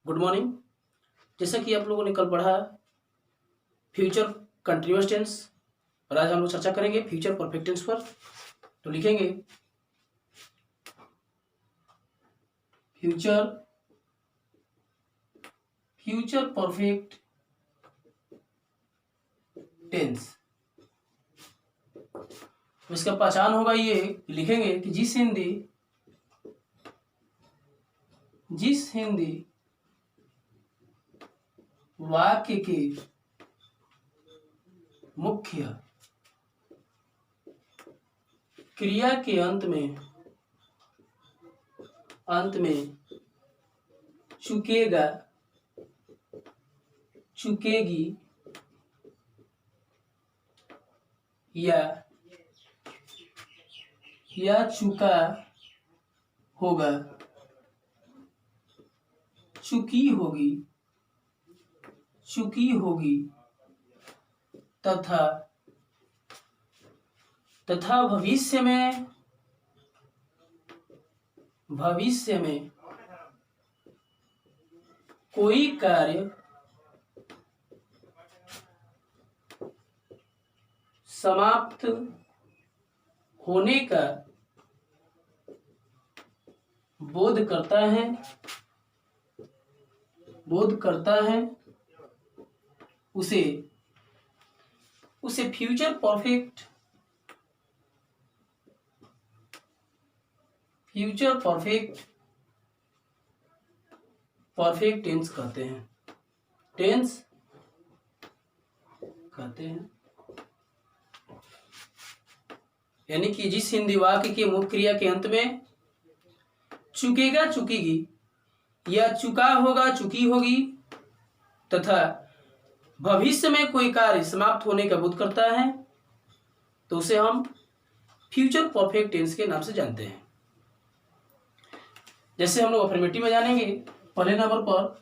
Good morning. जैसा कि आप लोगों ने कल पढ़ा फ्यूचर कंटिन्यूअस टेंस, और आज हम लोग चर्चा करेंगे फ्यूचर परफेक्ट टेंस पर। तो लिखेंगे फ्यूचर परफेक्ट टेंस। इसका पहचान होगा ये, लिखेंगे कि जिस हिंदी वाक्य के मुख्य क्रिया के अंत में चुकेगा, चुकेगी या चुका होगा, चुकी होगी तथा भविष्य में कोई कार्य समाप्त होने का बोध करता है उसे फ्यूचर परफेक्ट टेंस कहते हैं। यानी कि जिस हिंदी वाक्य के मुख्य क्रिया के अंत में चुकेगा, चुकेगी या चुका होगा, चुकी होगी तथा भविष्य में कोई कार्य समाप्त होने का बोध करता है, तो उसे हम फ्यूचर परफेक्ट टेंस के नाम से जानते हैं। जैसे हम लोग अफर्मेटिव में जानेंगे, पहले नंबर पर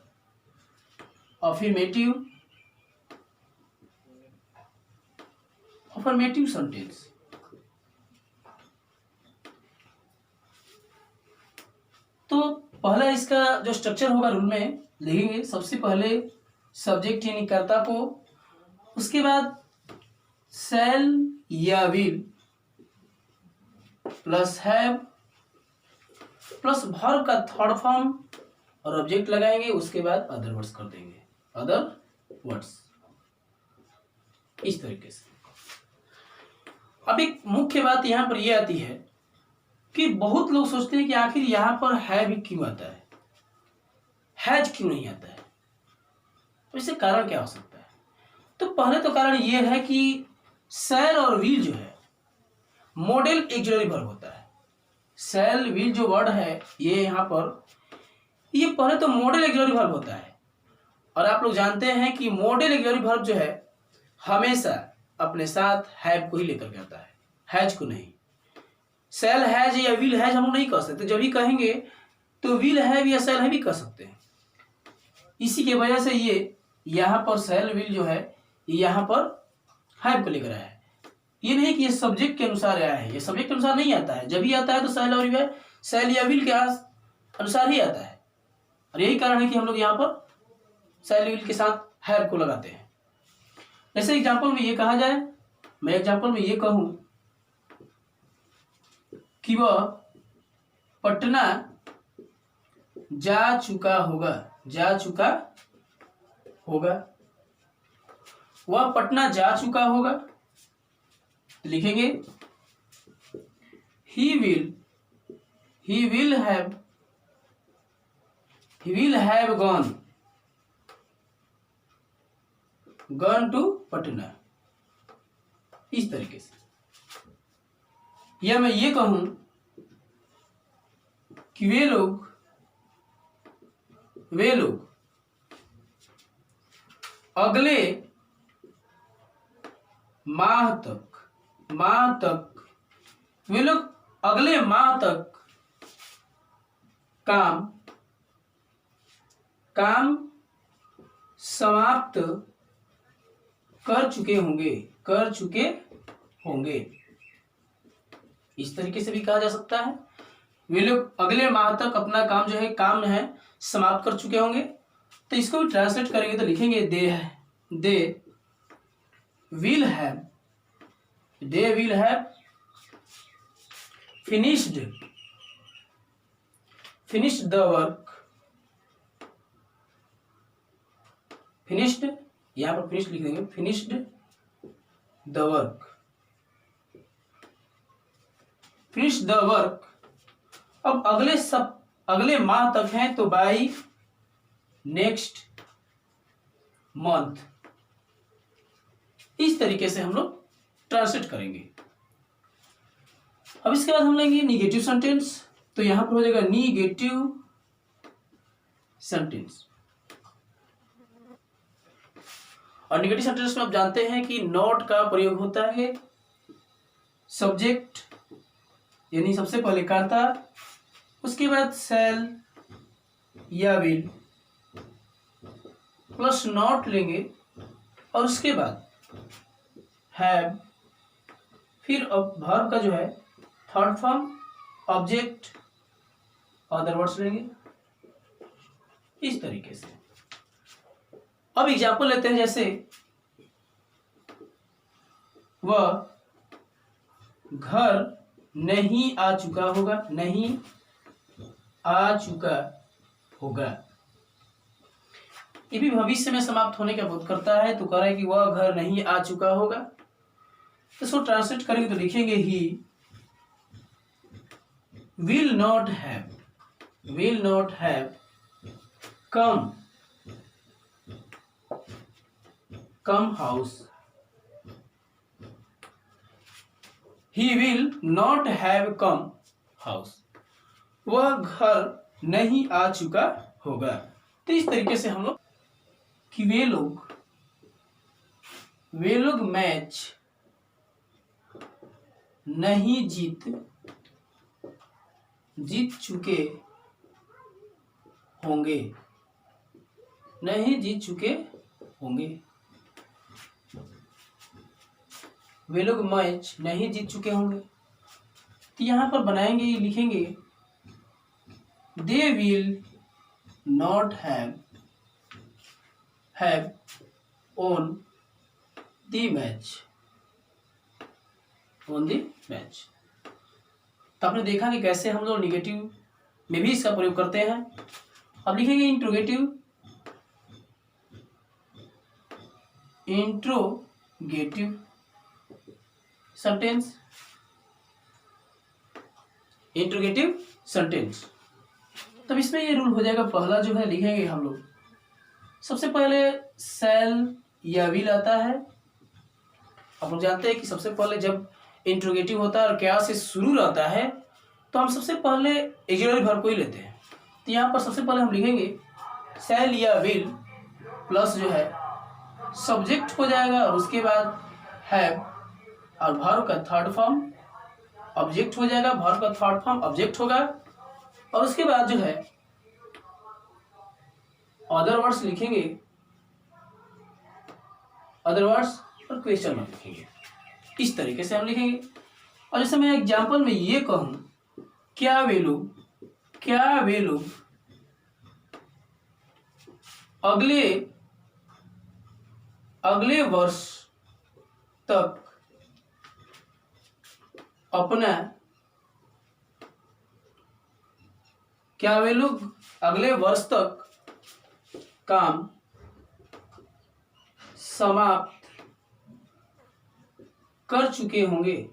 अफर्मेटिव सेंटेंस। तो पहला इसका जो स्ट्रक्चर होगा रूल में लिखेंगे, सबसे पहले सब्जेक्ट यानी कर्ता को, उसके बाद शैल या will plus have plus verb का थर्ड फॉर्म और ऑब्जेक्ट लगाएंगे, उसके बाद अदर वर्ड्स कर देंगे, अदर वर्ड्स इस तरीके से। अब एक मुख्य बात यहां पर यह आती है कि बहुत लोग सोचते हैं कि आखिर यहां पर हैव क्यों आता है, हैज क्यों नहीं आता है। तो इससे कारण क्या हो सकता है? तो पहले तो कारण यह है कि शैल और विल जो है मॉडल ऑक्सिलरी वर्ब होता है। शैल विल जो वर्ड है ये यहाँ पर, ये पहले तो मॉडल ऑक्सिलरी वर्ब होता है, और आप लोग जानते हैं कि मॉडल ऑक्सिलरी वर्ब जो है हमेशा अपने साथ हैव को ही लेकर के आता है, हैज को नहीं। शैल हैज या विल हैज हम लोग नहीं कह सकते, जब भी कहेंगे तो विल हैव या शैल हैव भी कह सकते हैं। इसी की वजह से ये यहाँ पर शैल विल जो है यहाँ पर हैव को लेकर आया है। ये नहीं कि ये सब्जेक्ट के अनुसार आया है, ये सब्जेक्ट के अनुसार नहीं आता है। जब भी आता है तो शैल या विल के अनुसार ही आता है, और यही कारण है कि हम लोग यहाँ पर शैल विल के साथ हैव को लगाते हैं। जैसे एग्जाम्पल में ये कहा जाए, मैं एग्जाम्पल में ये कहूं कि वह पटना जा चुका होगा, वह पटना जा चुका होगा, तो लिखेंगे he will have gone to Patna, इस तरीके से। या मैं ये कहूं कि वे लोग अगले माह तक वे लोग अगले माह तक काम समाप्त कर चुके होंगे। इस तरीके से भी कहा जा सकता है। वे लोग अगले माह तक अपना काम जो है समाप्त कर चुके होंगे, तो इसको भी ट्रांसलेट करेंगे तो लिखेंगे they will have finished the work. Finished, यहां पर फिनिश्ड लिख देंगे, finished the work, finish the work. अब अगले माह तक है तो बाय नेक्स्ट मंथ, इस तरीके से हम लोग ट्रांसलेट करेंगे। अब इसके बाद हम लेंगे निगेटिव सेंटेंस, तो यहां पर हो जाएगा निगेटिव सेंटेंस। और निगेटिव सेंटेंस में आप जानते हैं कि नॉट का प्रयोग होता है, सब्जेक्ट यानी सबसे पहले कर्ता, उसके बाद शैल या विल प्लस नॉट लेंगे, और उसके बाद हैव, फिर अब वर्ब का जो है third form object other words लेंगे, इस तरीके से। अब एग्जाम्पल लेते हैं, जैसे वह घर नहीं आ चुका होगा, नहीं आ चुका होगा, ये भी भविष्य में समाप्त होने का बोध करता है, तो कह रहा है कि वह घर नहीं आ चुका होगा। तो इसको ट्रांसलेट करेंगे तो लिखेंगे he will not have come house, he will not have come house, वह घर नहीं आ चुका होगा। तो इस तरीके से हम लोग कि वे लोग मैच नहीं जीत चुके होंगे, नहीं जीत चुके होंगे, वे लोग मैच नहीं जीत चुके होंगे। तो यहां पर बनाएंगे, लिखेंगे they will not have on the match, तो आपने देखा कि कैसे हम लोग निगेटिव में भी इसका प्रयोग करते हैं। अब लिखेंगे इंट्रोगेटिव सेंटेंस। तब इसमें ये रूल हो जाएगा, पहला जो है लिखेंगे हम लोग सबसे पहले शैल या विल आता है। आप लोग जानते हैं कि सबसे पहले जब इंट्रोगेटिव होता है और क्या से शुरू रहता है तो हम सबसे पहले ऑक्सिलरी वर्ब को ही लेते हैं। तो यहाँ पर सबसे पहले हम लिखेंगे शैल या विल प्लस जो है सब्जेक्ट हो जाएगा, और उसके बाद हैव और वर्ब का थर्ड फॉर्म ऑब्जेक्ट हो जाएगा, वर्ब का थर्ड फॉर्म ऑब्जेक्ट होगा, और उसके बाद जो है अदर वर्ड्स लिखेंगे, अदर वर्ड्स और क्वेश्चन मार्क लिखेंगे, इस तरीके से हम लिखेंगे। और जैसे मैं एग्जांपल में ये कहूं क्या वे लोग अगले वर्ष तक अपना, क्या वे लोग अगले वर्ष तक काम समाप्त कर चुके होंगे,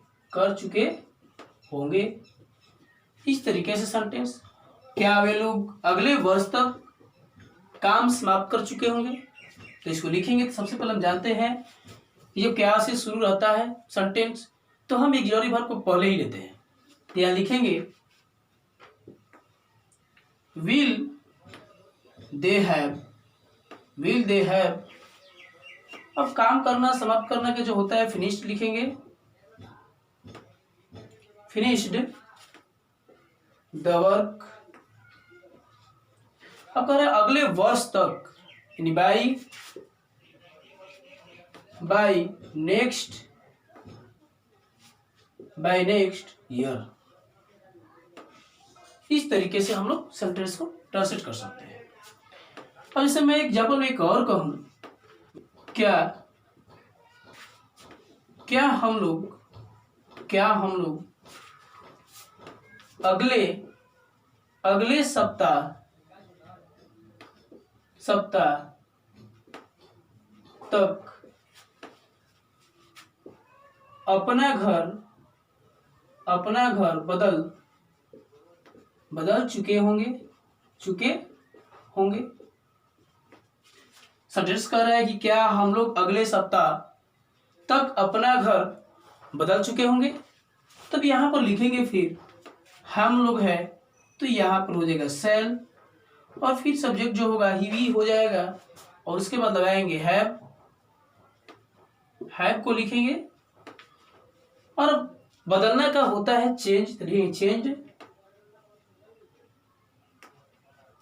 इस तरीके से सेंटेंस, क्या वे लोग अगले वर्ष तक काम समाप्त कर चुके होंगे। तो इसको लिखेंगे तो सबसे पहले हम जानते हैं ये क्या से शुरू रहता है सेंटेंस, तो हम ऑक्सिलरी वर्ब को पहले ही लेते हैं। तो यहां लिखेंगे विल दे हैव, अब काम करना समाप्त करना के जो होता है फिनिश्ड लिखेंगे, फिनिश्ड द वर्क। अब कह रहे हैं अगले वर्ष तक, यानी बाय नेक्स्ट ईयर, इस तरीके से हम लोग सेंटेंस को ट्रांसलेट कर सकते हैं। अब जैसे मैं एग्जाम्पल में एक और कहूँ, क्या क्या हम लोग अगले अगले सप्ताह तक अपना घर बदल चुके होंगे। सेंटेंस कह रहा है कि क्या हम लोग अगले सप्ताह तक अपना घर बदल चुके होंगे। तब यहाँ पर लिखेंगे, फिर हम लोग है तो यहाँ पर हो जाएगा सेल, और फिर सब्जेक्ट जो होगा ही हो जाएगा, और उसके बाद लगाएंगे हैव को लिखेंगे। और बदलना का होता है चेंज,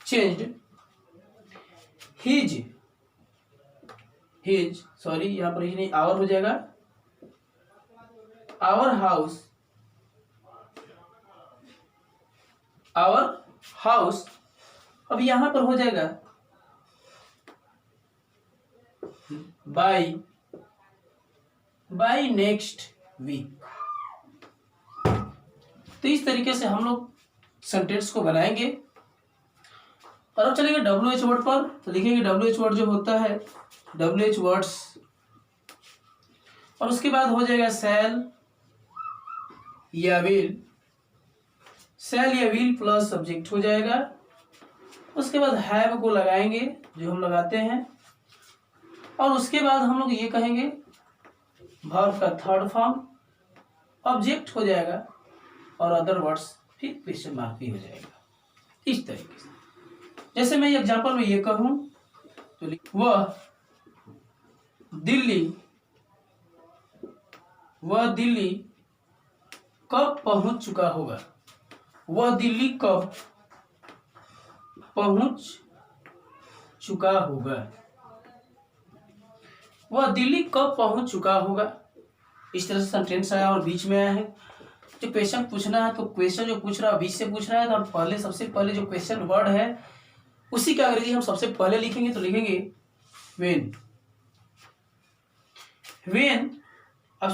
चेंज्ड हिज सॉरी यहाँ पर ही नहीं, आवर हो जाएगा, आवर हाउस। अब यहां पर हो जाएगा बाय नेक्स्ट वीक। तो इस तरीके से हम लोग सेंटेंस को बनाएंगे। और अब चलेंगे WH वर्ड पर। तो लिखेंगे WH वर्ड जो होता है WH वर्ड्स, और उसके बाद हो जाएगा सेल या विल प्लस सब्जेक्ट हो जाएगा। उसके बाद हैव को लगाएंगे जो हम लगाते हैं, और उसके बाद हम लोग ये कहेंगे वर्ब का थर्ड फॉर्म ऑब्जेक्ट हो जाएगा, और अदर वर्ड्स फिर क्वेश्चन मार्क भी हो जाएगा। इस तरीके से जैसे मैं एग्जांपल में ये कहूं तो वह दिल्ली कब पहुंच चुका होगा। वह दिल्ली कब पहुंच चुका होगा। इस तरह से सेंटेंस आया और बीच में आया है। जो क्वेश्चन पूछना है तो क्वेश्चन जो पूछ रहा है बीच से पूछ रहा है, तो पहले सबसे पहले जो क्वेश्चन वर्ड है उसी का अंग्रेजी हम सबसे पहले लिखेंगे। तो लिखेंगे व्हेन। अब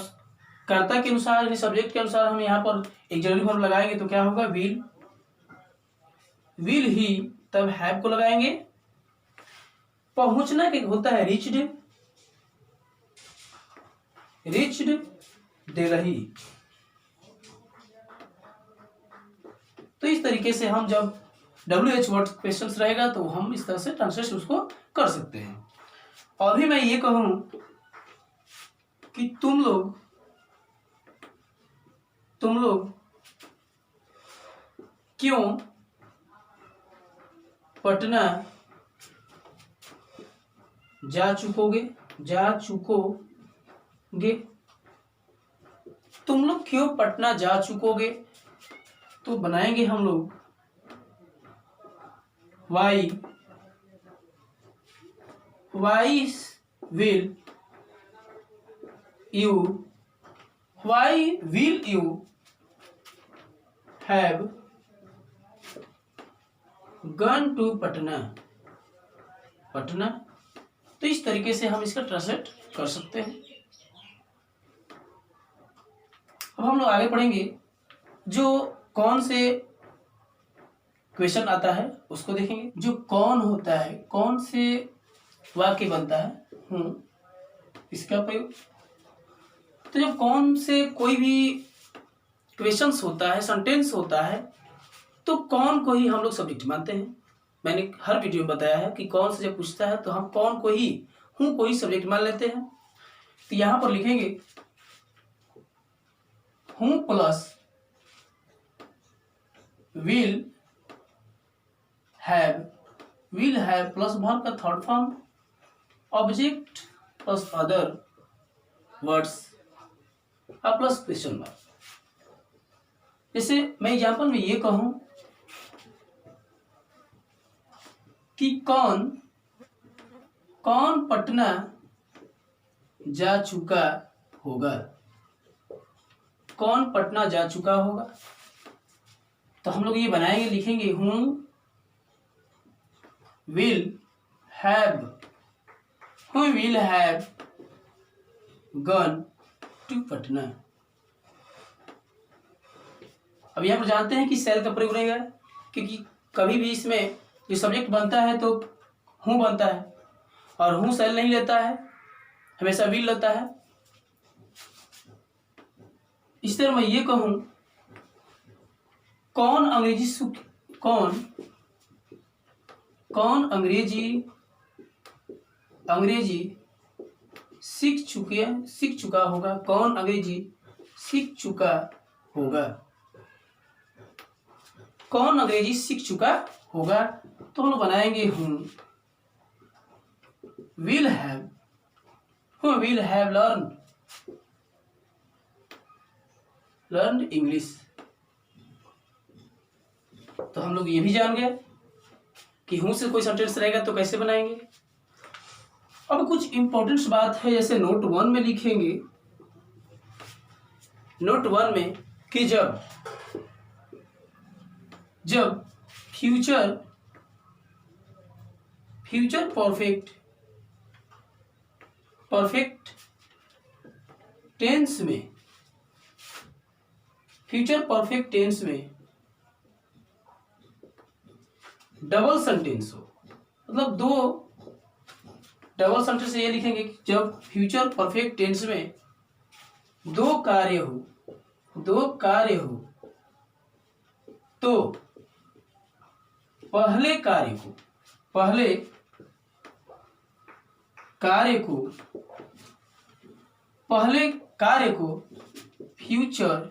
कर्ता के अनुसार यानी सब्जेक्ट के अनुसार हम यहाँ पर एक जरूरी वर्ब लगाएंगे तो क्या होगा विल ही, तब हैव को लगाएंगे। पहुंचना के होता है रीच्ड दिल्ली। तो इस तरीके से हम जब WH वर्ड क्वेश्चंस रहेगा तो हम इस तरह से ट्रांसलेट उसको कर सकते हैं। और भी मैं ये कहूं कि तुम लोग क्यों पटना जा चुकोगे। तुम लोग क्यों पटना जा चुकोगे, तो बनाएंगे हम लोग why will you have gone to Patna. तो इस तरीके से हम इसका ट्रांसलेट कर सकते हैं। अब हम लोग आगे पढ़ेंगे जो कौन से क्वेश्चन आता है उसको देखेंगे। जो कौन होता है, कौन से वाक्य बनता है इसका प्रयोग। तो जब कौन से कोई भी क्वेश्चंस होता है, सेंटेंस होता है, तो कौन को ही हम लोग सब्जेक्ट मानते हैं। मैंने हर वीडियो में बताया है कि कौन से जब पूछता है तो हम कौन को ही सब्जेक्ट मान लेते हैं। तो यहां पर लिखेंगे हूं plus will have plus verb का third form object plus other words plus question mark. जैसे मैं एग्जाम्पल में ये कहूं कि कौन पटना जा चुका होगा। कौन पटना जा चुका होगा, तो हम लोग ये बनाएंगे, लिखेंगे who will have, who will have gone to Patna. अब यहाँ पर जानते हैं कि सेल का प्रयोग रहेगा, क्योंकि कभी भी इसमें जो सब्जेक्ट बनता है तो हूँ बनता है, और हूँ सेल नहीं लेता है, हमेशा विल लेता है। इस तरह मैं ये कहूँ, कौन अंग्रेजी सीख चुका होगा, कौन अंग्रेजी सीख चुका होगा, कौन अंग्रेजी सीख चुका होगा। तो हम लोग बनाएंगे हूँ will have, who will have learn English. तो हम लोग ये भी जान गए कि हूँ से कोई सेंटेंस रहेगा तो कैसे बनाएंगे। अब कुछ इंपॉर्टेंट बात है, जैसे नोट 1 में लिखेंगे, नोट 1 में कि जब फ्यूचर परफेक्ट टेंस में, फ्यूचर परफेक्ट टेंस में डबल सेंटेंस हो, मतलब दो डबल सेंटेंस ये लिखेंगे कि जब फ्यूचर परफेक्ट टेंस में दो कार्य हो तो पहले कार्य को फ्यूचर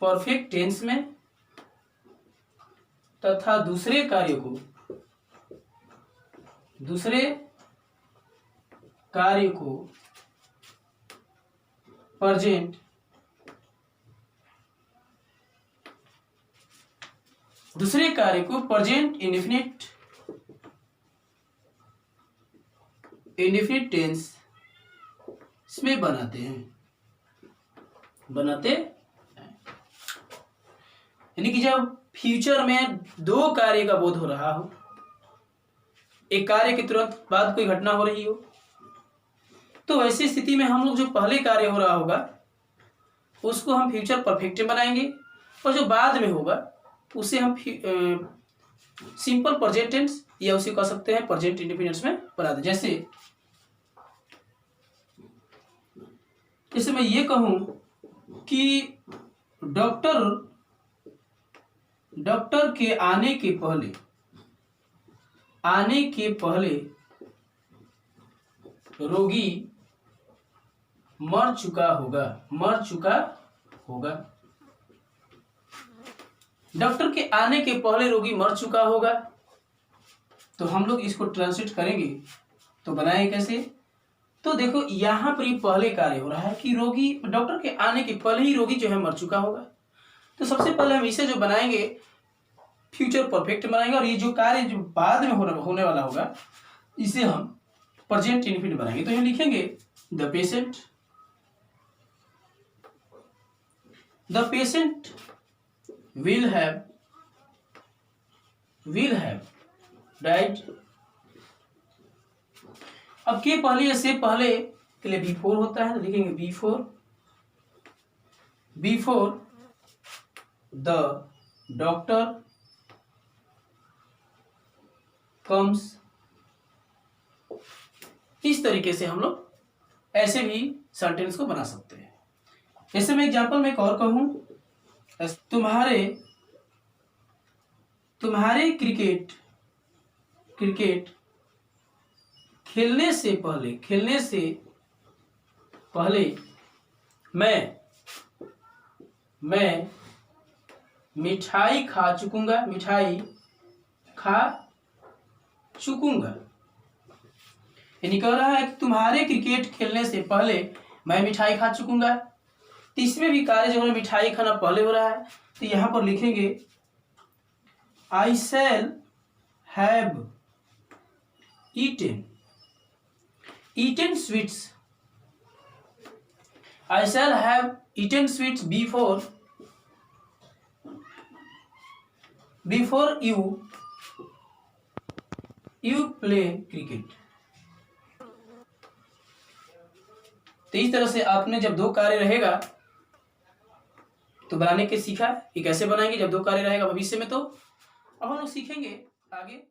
परफेक्ट टेंस में तथा दूसरे कार्य को प्रेजेंट इंडेफिनिट टेंस में बनाते हैं। यानी कि जब फ्यूचर में दो कार्य का बोध हो रहा हो, एक कार्य के तुरंत बाद कोई घटना हो रही हो, तो ऐसी स्थिति में हम लोग जो पहले कार्य हो रहा होगा उसको हम फ्यूचर परफेक्ट में बनाएंगे, और जो बाद में होगा उसे हम सिंपल प्रेजेंट टेंस या उसे कह सकते हैं प्रेजेंट इंडेफिनिट में बना दें। जैसे मैं ये कहूं कि डॉक्टर के आने के पहले रोगी मर चुका होगा। डॉक्टर के आने के पहले रोगी मर चुका होगा। तो हम लोग इसको ट्रांसलेट करेंगे तो बनाए कैसे। तो देखो यहाँ पर ये पहले कार्य हो रहा है कि रोगी, डॉक्टर के आने के पहले ही रोगी जो है मर चुका होगा। तो सबसे पहले हम इसे जो बनाएंगे फ्यूचर परफेक्ट बनाएंगे, और ये जो कार्य जो बाद में होने वाला होगा इसे हम प्रेजेंट इंडेफिनिट बनाएंगे। तो यहाँ लिखेंगे the patient will have died। अब के पहले से पहले के लिए बिफोर होता है, तो लिखेंगे बिफोर द डॉक्टर कम्स। इस तरीके से हम लोग ऐसे भी सेंटेंस को बना सकते हैं। जैसे मैं एग्जांपल में एक और कहूं, तुम्हारे क्रिकेट खेलने से पहले मैं मिठाई खा चुकूंगा। यानी कह रहा है कि तुम्हारे क्रिकेट खेलने से पहले मैं मिठाई खा चुकूंगा। तो इसमें भी कार्य जो है मिठाई खाना पहले हो रहा है, तो यहां पर लिखेंगे I shall have eaten sweets before before you play cricket. तो इस तरह से आपने जब दो कार्य रहेगा तो बनाने के सीखा कि कैसे बनाएंगे जब दो कार्य रहेगा भविष्य में। तो अब हम लोग सीखेंगे आगे।